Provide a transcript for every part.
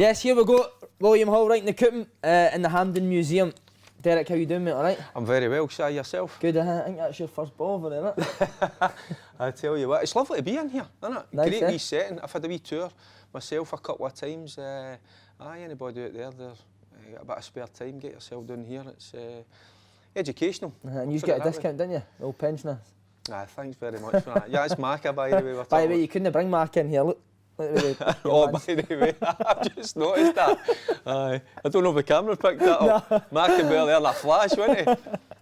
Yes, here we go. William Hall, right in the Coupon, in the Hampden Museum. Derek, how you doing, mate? All right? I'm very well, Si, yourself? Good, I think that's your first ball over there, isn't it? I tell you what, it's lovely to be in here, isn't it? Nice, Great eh? wee setting. I've had a wee tour myself a couple of times. Anybody out there, got a bit of spare time, get yourself down here. It's educational. And you get a discount, didn't you? Old pensioners. Thanks very much for that. Yeah, it's Macca, by the way. By the way, you couldn't bring Mark in here, look. Oh, by the way, I've just noticed that. I don't know if the camera picked that up. Macca Bell there, that flash, wasn't he?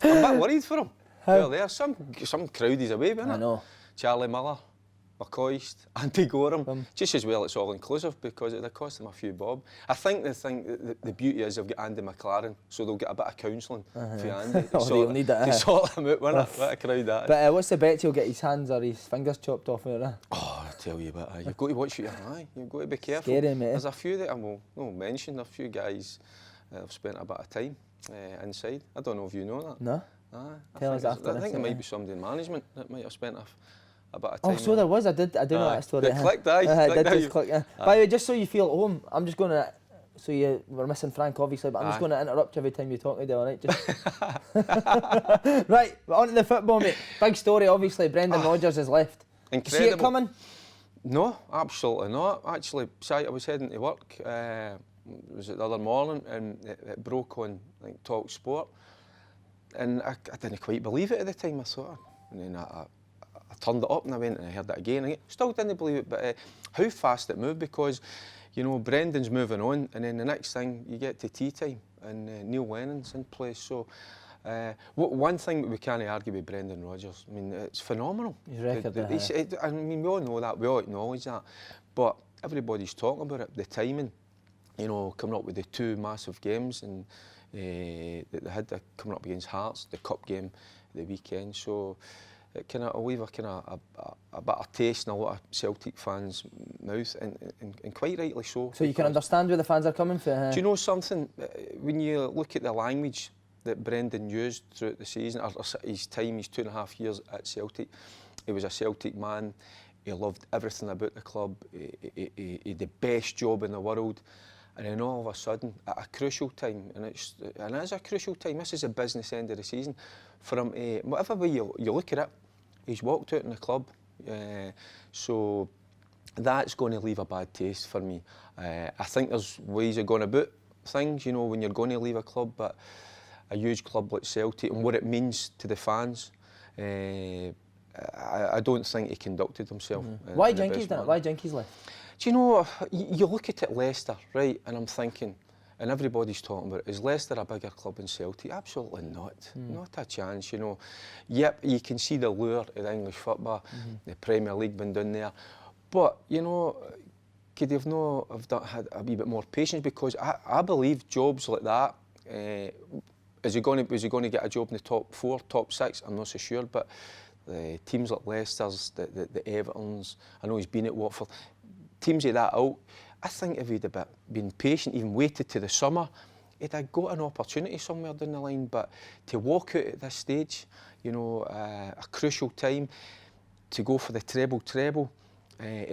I'm a bit worried for him. Well, there's some crowd is away, wasn't it? I know. Charlie Miller, McCoist, Andy Gorham. Just as well it's all inclusive because it cost them a few bob. I think the beauty is they've got Andy McLaren, so they'll get a bit of counselling for Andy. They'll need that. To sort them out, won't it? What a crowd that is. But what's the bet he'll get his hands or his fingers chopped off out there? Oh, I tell you what, you've got to watch your eye. You've got to be careful. Scary, mate. There's a few that I will mention, a few guys that have spent a bit of time inside. I don't know if you know that. No. Tell us after I think there might be somebody in management that might have spent a bit of time. Oh, so there was. I do know that story. It clicked, aye. I did just click. By the way, just so you feel at home, I'm just going to. So we're missing Frank, obviously, but I'm just going to interrupt you every time you talk today, all right? Just right, on to the football, mate. Big story, obviously. Brendan Rodgers has left. Incredible. You see it coming? No, absolutely not. Actually, I was heading to work. Was it the other morning, and it broke on Talk Sport, and I didn't quite believe it at the time. I thought, and then I turned it up and I went and I heard it again. I still didn't believe it, but how fast it moved, because Brendan's moving on, and then the next thing you get to tea time and Neil Lennon's in place. So one thing that we can't argue with Brendan Rodgers, I mean, it's phenomenal. His record, I mean, we all know that, we all acknowledge that, but everybody's talking about it, the timing, coming up with the two massive games and that they had coming up against Hearts, the cup game the weekend. So it kind of leave a bit of taste in a lot of Celtic fans' mouth, and quite rightly so. So you can understand where the fans are coming from. Do you know something? When you look at the language that Brendan used throughout the season, or his time, his 2.5 years at Celtic, he was a Celtic man. He loved everything about the club. He had the best job in the world. And then all of a sudden, at a crucial time, and it is a crucial time, this is the business end of the season, for him, whatever way you look at it, he's walked out in the club. So that's going to leave a bad taste for me. I think there's ways of going about things, when you're going to leave a club, but a huge club like Celtic and what it means to the fans, I don't think he conducted himself. Why Jenky's done it? Why Jenky's left? Do you know, you look at it, Leicester, right, and I'm thinking, and everybody's talking about it, is Leicester a bigger club than Celtic? Absolutely not. Not a chance, Yep, you can see the lure of the English football, the Premier League being done there. But, could they have had a wee bit more patience? Because I believe jobs like that, is he going to get a job in the top 4, top 6? I'm not so sure, but the teams like Leicester's, the Evertons, I know he's been at Watford, teams like that out, I think if he'd have been patient, even waited to the summer, he'd have got an opportunity somewhere down the line. But to walk out at this stage, a crucial time, to go for the treble, to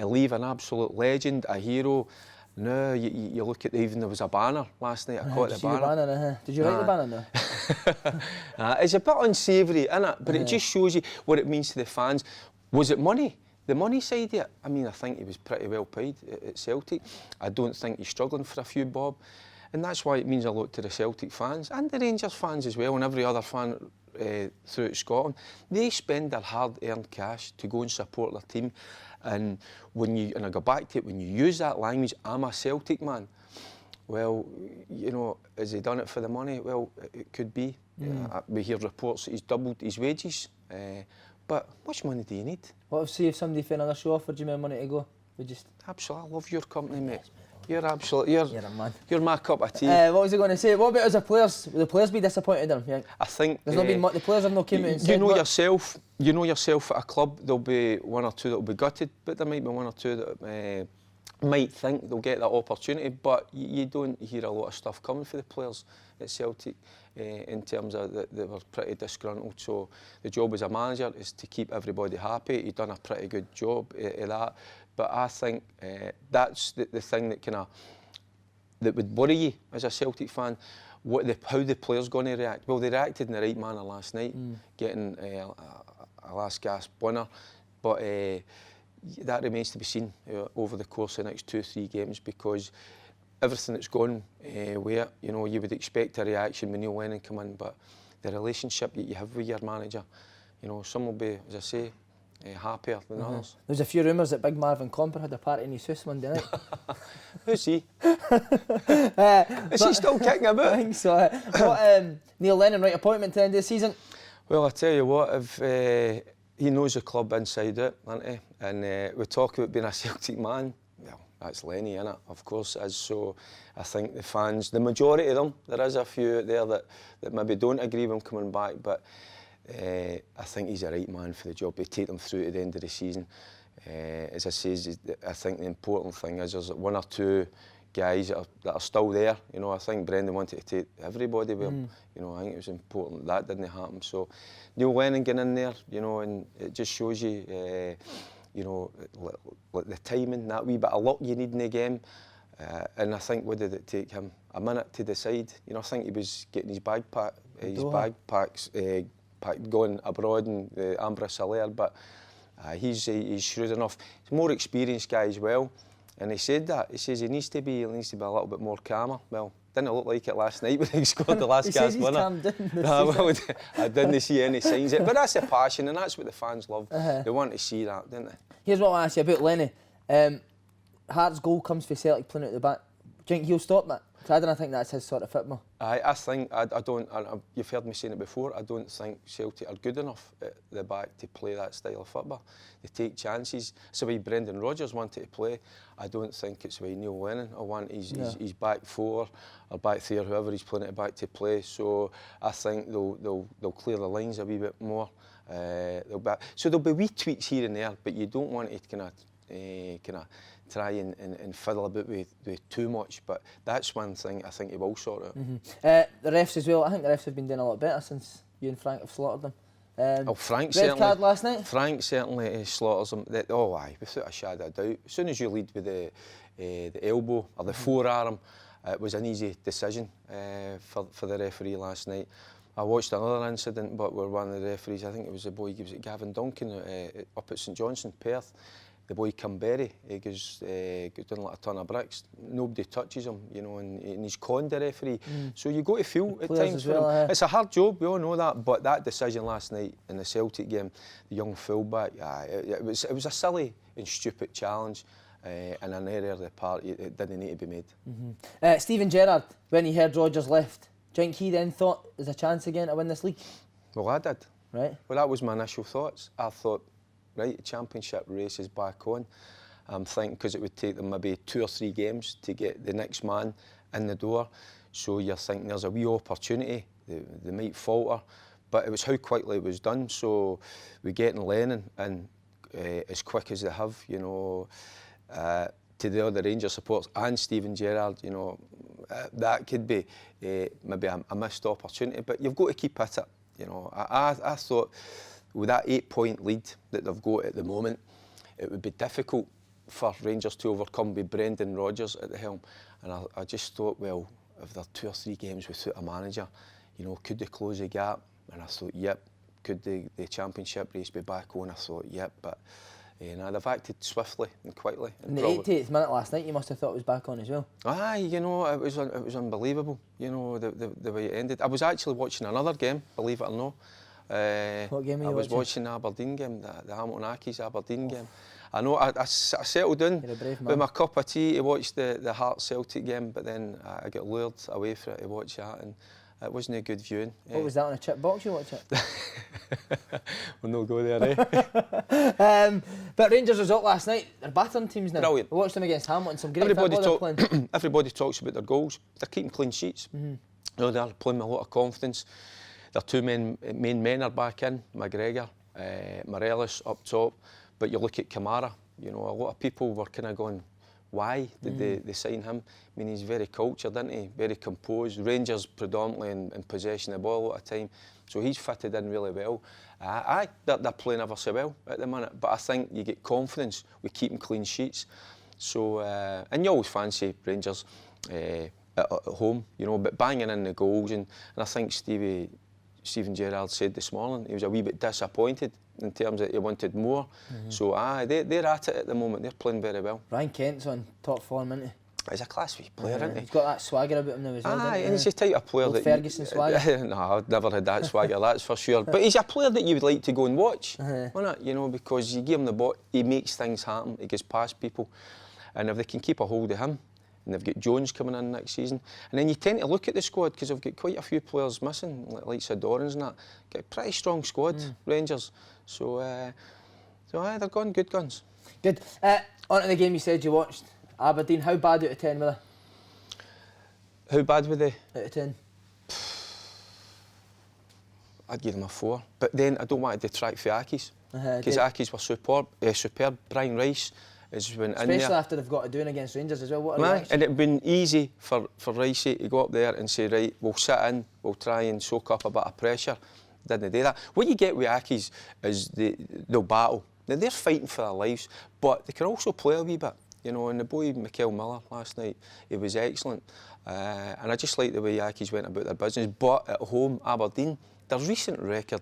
leave an absolute legend, a hero. Now you look at even there was a banner last night. I caught the banner. Did you write the banner now? It's a bit unsavoury, isn't it? But it just shows you what it means to the fans. Was it money? The money side of it, I mean, I think he was pretty well paid at Celtic. I don't think he's struggling for a few bob. And that's why it means a lot to the Celtic fans and the Rangers fans as well, and every other fan throughout Scotland. They spend their hard-earned cash to go and support their team. And and I go back to it, when you use that language, I'm a Celtic man, well, has he done it for the money? Well, it could be. We hear reports that he's doubled his wages. But how much money do you need? What if somebody for another show offered you more money to go? Absolutely, I love your company, mate. You're a man. You're my cup of tea. What was I going to say? What about as a players? Will the players be disappointed in him? I think there's not been much. The players have not came out and said. You know yourself at a club. There'll be one or two that'll be gutted, but there might be one or two that might think they'll get that opportunity. But you don't hear a lot of stuff coming for the players at Celtic in terms of that they were pretty disgruntled. So the job as a manager is to keep everybody happy. He's done a pretty good job of that. But I think that's the thing that kind of that would worry you as a Celtic fan, how the players going to react. Well, they reacted in the right manner last night, getting a last gasp winner, but that remains to be seen over the course of the next 2-3 games, because everything that's gone where, you know, you would expect a reaction when Neil Lennon come in, but the relationship that you have with your manager, you know, some will be, as I say, happier than others. There's a few rumours that Big Marvin Comper had a party in his house Monday night. Who's he? Is he still kicking about? I think so. What, Neil Lennon, right appointment to end of the season? Well, I tell you what, if he knows the club inside out, doesn't he? And we talk about being a Celtic man. Well, that's Lenny, innit? Of course it is. So I think the fans, the majority of them, there is a few out there that maybe don't agree with him coming back, but I think he's the right man for the job. He'll take them through to the end of the season. As I say, I think the important thing is there's one or two guys that are still there. You know, I think Brendan wanted to take everybody with him. You know, I think it was important that didn't happen. So Neil Lennon getting in there, you know, and it just shows you, you know, the timing, that wee bit of luck you need in the game. And I think, what did it take him? A minute to decide. You know, I think he was getting his bagpacks going abroad in Ambrose Hilaire, but he's shrewd enough. He's a more experienced guy as well, and he said that. He says he needs to be a little bit more calmer. Well, didn't look like it last night when he scored the last gas winner. Calmed down Well, I didn't see any signs of it, but that's the passion, and that's what the fans love. They want to see that, don't they? Here's what I want to ask you about Lenny. Hart's goal comes for Celtic playing out the back. Do you think he'll stop that? I don't think that's his sort of football. I think, I don't, you've heard me saying it before, I don't think Celtic are good enough at the back to play that style of football. They take chances. It's the way Brendan Rodgers wanted to play. I don't think it's the way Neil Lennon will want his back four or back three or whoever he's playing it back to play. So I think they'll clear the lines a wee bit more. So there'll be wee tweaks here and there, but you don't want it kind of try and fiddle about with too much, but that's one thing I think he will sort out. The refs as well. I think the refs have been doing a lot better since you and Frank have slaughtered them. Frank red card last night. Frank certainly slaughters them. Aye, without a shadow of doubt. As soon as you lead with the elbow or the forearm, it was an easy decision for the referee last night. I watched another incident, but where one of the referees, I think it was the boy, was it Gavin Duncan, up at St Johnstone, Perth. The boy Camberry, he goes down like a ton of bricks. Nobody touches him, you know, and he's conned the referee. So you got to feel at times for him. It's a hard job, we all know that, but that decision last night in the Celtic game, the young fullback, it was a silly and stupid challenge, and an error of the part, it didn't need to be made. Steven Gerrard, when he heard Rodgers left, do you think he then thought there's a chance again to win this league? Well, I did. Right. Well, that was my initial thoughts. I thought, right, the championship race is back on. I'm thinking because it would take them maybe 2 or 3 games to get the next man in the door. So you're thinking there's a wee opportunity. They might falter, but it was how quickly it was done. So we getting Lennon in as quick as they have, you know, to the other Rangers supporters and Steven Gerrard, you know, that could be maybe a missed opportunity. But you've got to keep at it. You know, I thought, with that 8-point lead that they've got at the moment, it would be difficult for Rangers to overcome with Brendan Rodgers at the helm. And I just thought, well, if they're 2 or 3 games without a manager, you know, could they close the gap? And I thought, yep. Could the championship race be back on? I thought, yep. But they've acted swiftly and quickly. In the 88th minute last night, you must have thought it was back on as well. Aye, you know, it was unbelievable. You know, the way it ended. I was actually watching another game, believe it or not. What game were you watching? I was watching the Aberdeen game, the Hamilton Accies Aberdeen game. I know I settled in with my cup of tea to watch the Hearts Celtic game, but then I got lured away from it to watch that, and it wasn't a good viewing. What was that, on a chip box you watched it? We'll not go there, eh? But Rangers' result last night, they're battering teams now. Brilliant. We watched them against Hamilton, some great football they're playing. Everybody talks about their goals. They're keeping clean sheets. You know, they're playing with a lot of confidence. Their 2 main men are back in, McGregor, Morelos up top. But you look at Kamara, you know, a lot of people were kind of going, why did they sign him? I mean, he's very cultured, isn't he? Very composed. Rangers predominantly in possession of the ball a lot of time. So he's fitted in really well. They're playing ever so well at the minute. But I think you get confidence with keeping clean sheets. So, and you always fancy Rangers at home, you know, but banging in the goals, and I think Steven Gerrard said this morning he was a wee bit disappointed in terms that he wanted more. So they're at it at the moment. They're playing very well. Ryan Kent's on top form, isn't he? He's a class wee player, isn't he? He's got that swagger about him now as well. Aye, and he's the type of player Old that Ferguson swagger. No, I've never had that swagger, that's for sure. But he's a player that you would like to go and watch, isn't it? You know, because you give him the ball, he makes things happen, he gets past people, and if they can keep a hold of him, and they've got Jones coming in next season, and then you tend to look at the squad because they've got quite a few players missing, like Dorans and that. Got a pretty strong squad, Rangers. So aye, they're going good guns. Good. On to the game you said you watched. Aberdeen, how bad out of 10 were How bad were they? they? Out of 10. I'd give them a 4. But then I don't want to detract for Accies. Because Accies were superb. Brian Rice has been in there. Especially after they've got to do it against Rangers as well. What a reaction. And it'd been easy for Ricey to go up there and say, right, we'll sit in, we'll try and soak up a bit of pressure. Didn't do that. What you get with Accies is they'll battle. Now, they're fighting for their lives, but they can also play a wee bit. You know, and the boy Mikael Miller last night, he was excellent. And I just like the way Accies went about their business. But at home, Aberdeen, their recent record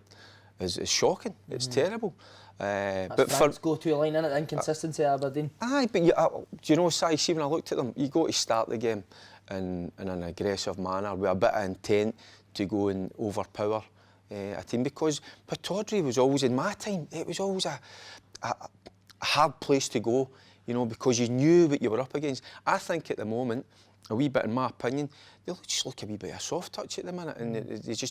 is shocking. It's terrible. But Frank's go-to line, innit? The inconsistency of Aberdeen. Aye, but do you know, Si, see when I looked at them, you got to start the game in an aggressive manner with a bit of intent to go and overpower a team. Because Pittodrie was always, in my time, it was always a hard place to go, you know, because you knew what you were up against. I think at the moment, a wee bit, in my opinion, they just look a wee bit of a soft touch at the minute, and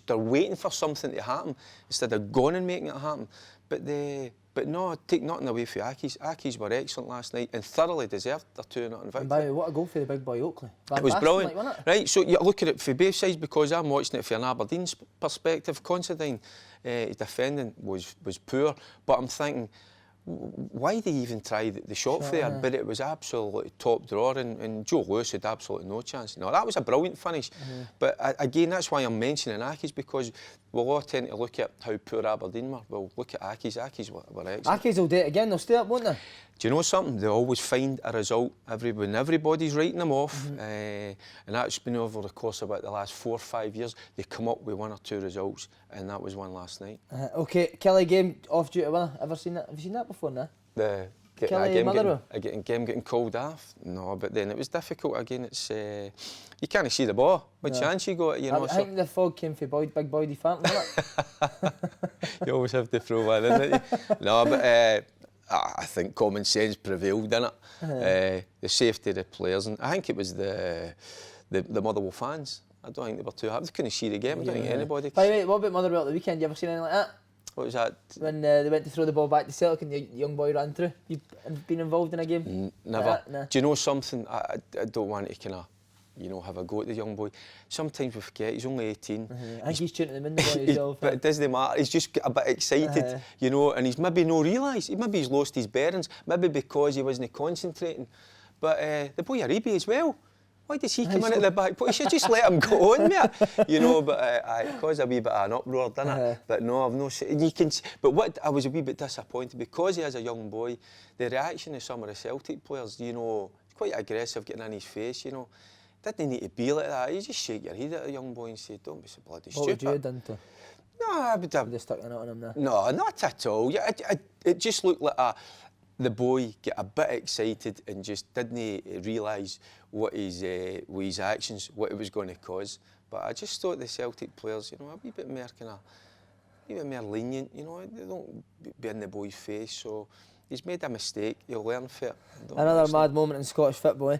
they're waiting for something to happen instead of going and making it happen. But no, take nothing away from Accies. Accies were excellent last night and thoroughly deserved their 2-0 victory. And by the way, what a goal for the big boy Oakley. It was brilliant. Wasn't it? Right, so you look at it from both sides, because I'm watching it from an Aberdeen perspective. Considine, his defending was poor, but I'm thinking, why did he even try the shot there? But it was absolutely top drawer, and Joe Lewis had absolutely no chance. No, that was a brilliant finish. But again, that's why I'm mentioning Accies, because we'll all tend to look at how poor Aberdeen were. We'll look at Accies. Accies were excellent. Accies will do it again. They'll stay up, won't they? Do you know something? They always find a result when everybody's writing them off, and that's been over the course of about the last 4 or 5 years. They come up with 1 or 2 results, and that was one last night. Okay, Kelly game off duty winner. Ever seen that? Have you seen that before? Now? Kelly Motherwell. Game getting called off. No, but then it was difficult again. It's you can't see the ball. What chance you got? You know. I think the fog came for Big Boy Farton, wasn't it? You always have to throw one in, don't you? No, but. I think common sense prevailed, didn't it? The safety of the players, and I think it was the Motherwell fans. I don't think they were too happy. They couldn't see the game. I don't think anybody. By the way, what about Motherwell at the weekend? You ever seen anything like that? What was that? When they went to throw the ball back to Celtic and the young boy ran through. You been involved in a game? Never. Nah. Do you know something? I don't want to kind of, have a go at the young boy. Sometimes we forget he's only 18. I think he's tuning them in the boy himself. But it doesn't matter. He's just a bit excited, and he's maybe no realised. Maybe he's lost his bearings. Maybe because he wasn't concentrating. But the boy Aribi as well. Why does he come in at the back? But you should just let him go on, mate. But it caused a wee bit of an uproar, didn't it? But no, I've no. And you can. But what I was a wee bit disappointed, because he is a young boy. The reaction of some of the Celtic players, quite aggressive, getting in his face. Didn't need to be like that. You just shake your head at a young boy and say, "Don't be so bloody stupid." What would you have done to? No, I would have. Would they stuck it on him now? No, not at all. It just looked like the boy get a bit excited and just didn't realise what his actions, what it was going to cause. But I just thought the Celtic players, a wee bit more lenient. They don't be in the boy's face. So he's made a mistake. He'll learn from it. Another mad moment in Scottish football.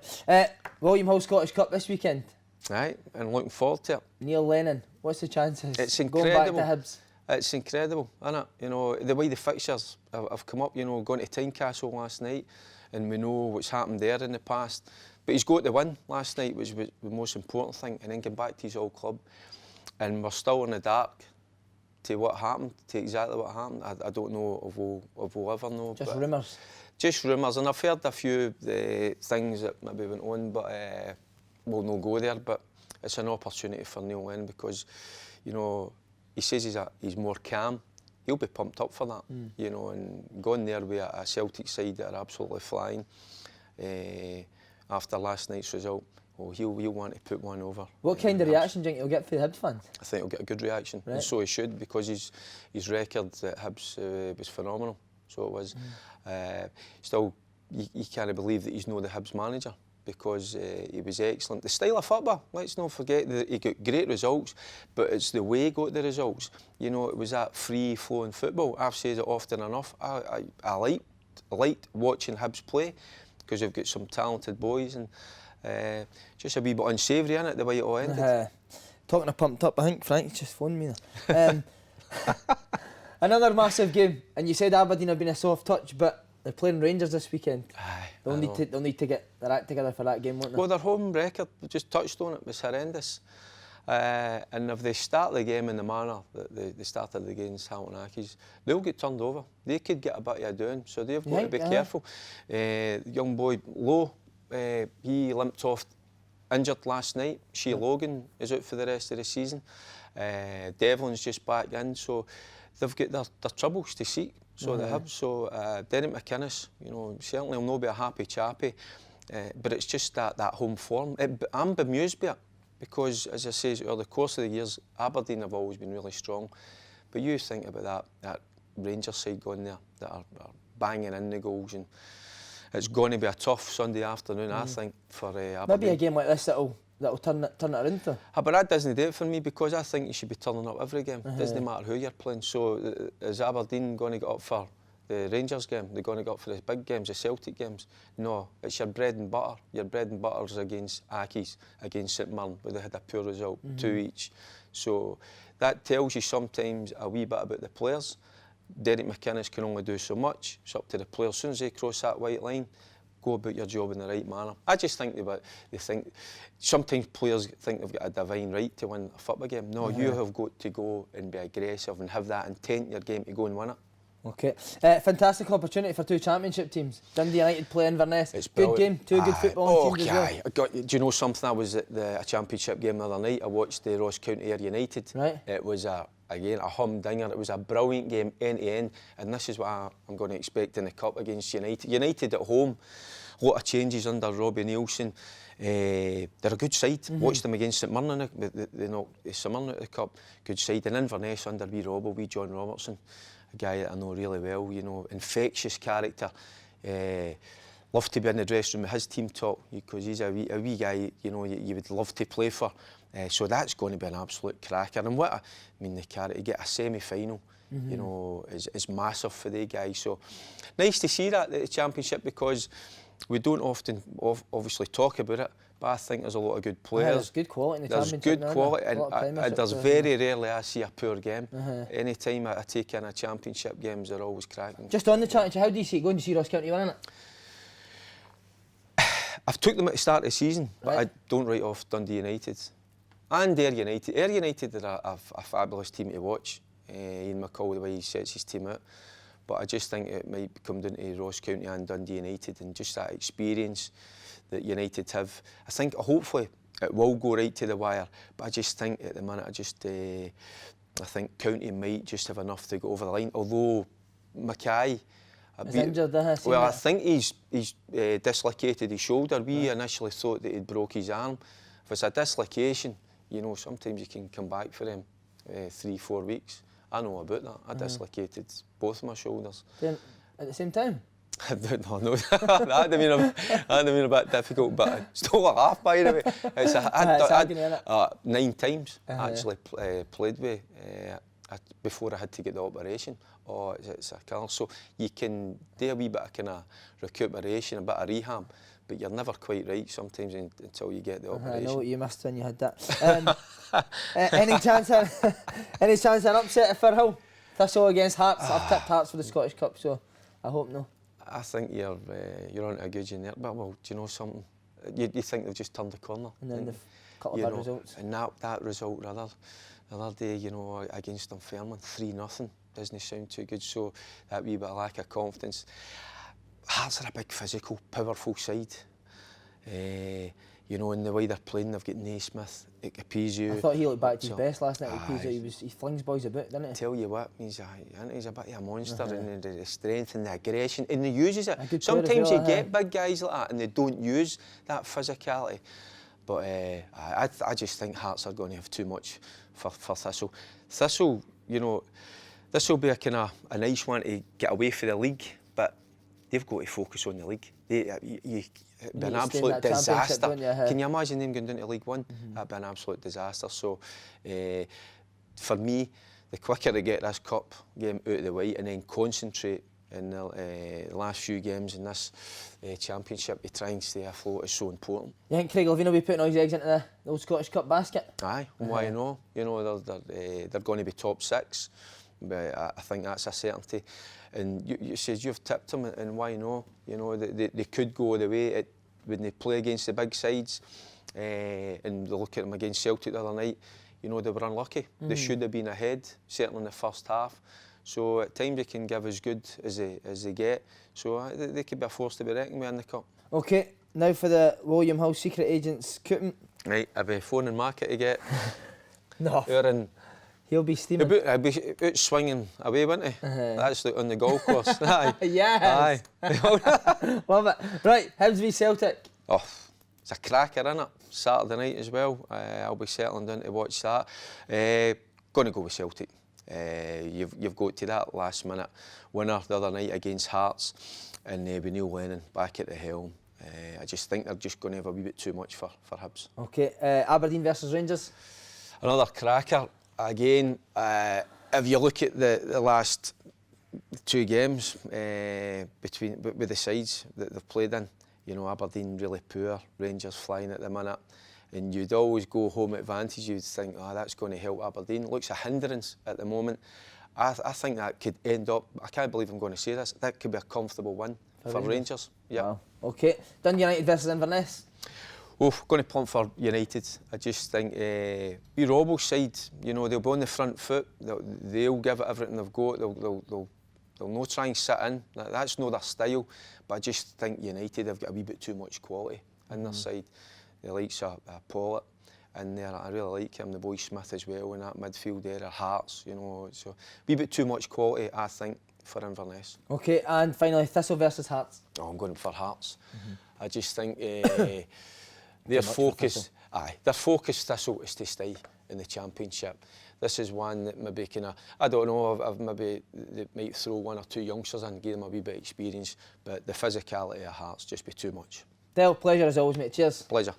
William Hall Scottish Cup this weekend. Right, and looking forward to it. Neil Lennon, what's the chances? It's Going incredible. back to Hibs. It's incredible, isn't it? The way the fixtures have come up, going to Tynecastle last night, and we know what's happened there in the past. But he's got the win last night, which was the most important thing, and then get back to his old club. And we're still in the dark to what happened, to exactly what happened. I don't know if we'll ever know. Just rumours? Just rumours, and I've heard a few things that maybe went on, but we'll not go there. But it's an opportunity for Neil Lennon, because, he says he's more calm. He'll be pumped up for that, and going there with a Celtic side that are absolutely flying after last night's result. oh, he'll want to put one over. What kind of reaction do you think he'll get from the Hibs fans? I think he'll get a good reaction, Right. and so he should, because his record at Hibs was phenomenal. So it was. Still, you can't believe that he's not the Hibs manager, because he was excellent. The style of football, let's not forget that he got great results, but it's the way he got the results. You know, it was that free-flowing football. I've said it often enough. I liked watching Hibs play, because they've got some talented boys, and just a wee bit unsavoury in it, the way it all ended. Talking of pumped up, I think Frank's just phoned me there. Another massive game, and you said Aberdeen have been a soft touch, but they're playing Rangers this weekend. They'll need to get their act together for that game, won't they? Well, their home record, we just touched on it, was horrendous. And if they start the game in the manner that they started against Hamilton Accies, they'll get turned over. They could get a bit of a doing, so they've got to be careful. Young boy Lowe, he limped off injured last night. Shea Logan is out for the rest of the season. Devlin's just back in, so they've got their troubles to seek. So they have. So Derek McInnes, you know, certainly will not be a happy chappy, but it's just that home form. I'm bemused by it, because, as I say, over the course of the years, Aberdeen have always been really strong. But you think about that Rangers side going there, that are banging in the goals, and it's going to be a tough Sunday afternoon, I think, for Aberdeen. Maybe a game like this that'll turn it around for. But that doesn't do it for me, because I think you should be turning up every game. It doesn't matter who you're playing. So is Aberdeen going to get up for the Rangers game? They're going to get up for the big games, the Celtic games? No, it's your bread and butter. Your bread and butter's against Accies, against St Mirren, where they had a poor result, 2 each. So that tells you sometimes a wee bit about the players. Derek McInnes can only do so much. It's up to the players. As soon as they cross that white line, go about your job in the right manner. I just think they think sometimes players think they've got a divine right to win a football game. No, you have got to go and be aggressive and have that intent in your game to go and win it. Okay, fantastic opportunity for two championship teams. Dundee United play Inverness. It's good game, two good footballing teams as well. Do you know something? I was at a championship game the other night. I watched the Ross County Ayr United. Right. It was again a humdinger. It was a brilliant game end to end, and this is what I'm going to expect in the cup against United. United at home, a lot of changes under Robbie Nielsen. They're a good side. Watched them against St Mirren. They knocked St Mirren out of the cup. Good side. And Inverness under wee John Robertson, a guy that I know really well. You know, infectious character. Love to be in the dressing room with his team talk, because he's a wee guy. You know, you would love to play for. So that's going to be an absolute cracker. And the carrot to get a semi-final, you know, is massive for the guys. So nice to see that at the championship, because we don't often obviously talk about it, but I think there's a lot of good players. There's good quality in the championship. There's good quality, and there's very rarely I see a poor game. Any time I take in a championship games, they're always cracking. Just on the championship, how do you see it going? Do you see Ross County winning it? I've took them at the start of the season, but I don't write off Dundee United and Ayr United. Ayr United are a fabulous team to watch. Ian McCall, the way he sets his team out. But I just think it might come down to Ross County and Dundee United, and just that experience that United have. I think hopefully it will go right to the wire, but I just think at the minute, I think County might just have enough to go over the line. Although Mackay, he's injured, well, I think he's dislocated his shoulder. We initially thought that he'd broke his arm. If it's a dislocation, you know, sometimes you can come back for him 3-4 weeks. I know about that. I dislocated both my shoulders. Then, at the same time? No, that'd have been a bit difficult, but still a laugh, by the way. It's 9 times actually played with before I had to get the operation. Oh, it's a killer. So you can do a wee bit of kind of recuperation, a bit of rehab, but you're never quite right sometimes until you get the operation. I know what you missed when you had that. Any chance an upset for Hill? Thistle against Hearts. I've tipped Hearts for the Scottish Cup, so I hope no. I think you're on a good in there, but well, do you know something? You think they've just turned the corner, and then they've cut bad results. And that result the other day, you know, against Dunfermline, 3-0, doesn't sound too good. So that wee bit of lack of confidence. Hearts are a big physical, powerful side. You know, in the way they're playing, they've got Naismith, Ekpezu. I thought he looked back to his best last night. He flings boys about, doesn't he? Tell you what, he's a bit of a monster, and the strength and the aggression, and he uses it. Sometimes you get big guys like that, and they don't use that physicality. But I just think Hearts are going to have too much for Thistle. Thistle, you know, this will be a kind of a nice one to get away for the league, but they've got to focus on the league. It'd be an absolute disaster. Can you imagine them going down to League One? That'd be an absolute disaster. So, for me, the quicker they get this cup game out of the way and then concentrate in the last few games in this championship to try and stay afloat is so important. You think Craig Levein will be putting all his eggs into the old Scottish Cup basket? Aye, why not? You know, they're going to be top 6. But I think that's a certainty. And you said you've tipped them, and why not? You know, they could go the way when they play against the big sides. And look at them against Celtic the other night. You know, they were unlucky. They should have been ahead, certainly in the first half. So at times they can give as good as they get. So they could be a force to be reckoned with in the cup. Okay, now for the William Hill Secret Agents Coupon. Right, I'll be phoning Market to get. No. He'll be steaming. He'll be out swinging away, won't he? That's on the golf course. Aye. Yes. Aye. Love it. Right, Hibs v Celtic. Oh, it's a cracker, isn't it? Saturday night as well. I'll be settling down to watch that. Going to go with Celtic. You've got to that last minute winner the other night against Hearts, and with Neil Lennon back at the helm. I just think they're just going to have a wee bit too much for Hibs. Okay, Aberdeen versus Rangers. Another cracker. Again, if you look at the last 2 games with the sides that they've played in, you know, Aberdeen really poor, Rangers flying at the minute, and you'd always go home advantage. You'd think, oh, that's going to help Aberdeen. It looks a hindrance at the moment. I think that could end up, I can't believe I'm going to say this, that could be a comfortable win for Rangers. Yeah. Wow. Okay, Dundee United versus Inverness. Oh, going to punt for United. I just think Robbo's side, you know, they'll be on the front foot. They'll give it everything they've got. They'll not try and sit in. That's not their style. But I just think United have got a wee bit too much quality in their side. The likes of Pollitt in there. I really like him. The boy Smith as well in that midfield there. Hearts, you know. So a wee bit too much quality, I think, for Inverness. Okay, and finally Thistle versus Hearts. Oh, I'm going for Hearts. I just think. Their focus Thistle is to stay in the championship. This is one that maybe I don't know, maybe they might throw 1 or 2 youngsters in, give them a wee bit of experience, but the physicality of Hearts just be too much. Dale, pleasure as always, mate. Cheers. Pleasure.